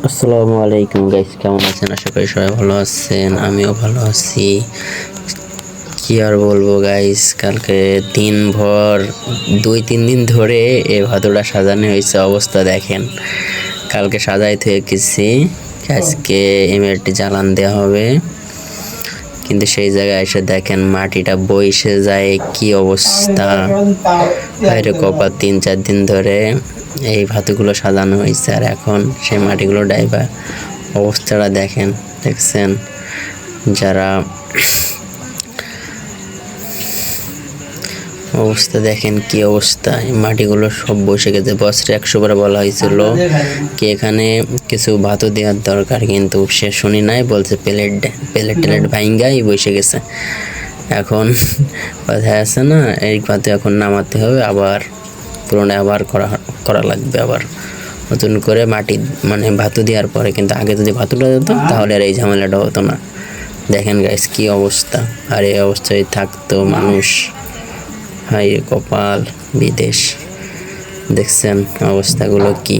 আসসালামু আলাইকুম গাইস, কেমন আছেন? আশা করি সবাই ভালো আছেন, আমিও ভালো আছি। কি আর বলবো গাইস, কালকে দিনভর 2-3 দিন ধরে এই ভাতটা সাজানো হয়েছে। অবস্থা দেখেন, কালকে সাজাইতে গেছি, আজকে এমএলটি জ্বালান দেওয়া হবে, কিন্তু সেই জায়গায় এসে দেখেন মাটিটা বইসে যায়। কি অবস্থা! বাইরে কপাল 3-4 দিন ধরে এই ভাতগুলো সাজানো হয়েছে, আর এখন সেই মাটিগুলো ডাইবা অবস্থাটা দেখছেন? যারা অবস্থা দেখেন, কি অবস্থা! এই মাটিগুলো সব বসে গেছে। বছরে 100 বার বলা হয়েছিল কি এখানে কিছু ভাতও দেওয়ার দরকার, কিন্তু সে শুনি নাই, বলছে প্লেট ভাঙ্গাই বসে গেছে। এখন কথায় আছে না, এই ভাত এখন নামাতে হবে, আবার পুরোনো আবার করা লাগবে, আবার নতুন করে মাটি মানে ভাতু দেওয়ার পরে। কিন্তু আগে যদি ভাতুটা দিত তাহলে আর এই ঝামেলাটা হতো না। দেখেন গাইস কি অবস্থা! আর এই অবস্থায় থাকতো মানুষ, হায় কপাল! বিদেশ দেখছেন অবস্থাগুলো কি!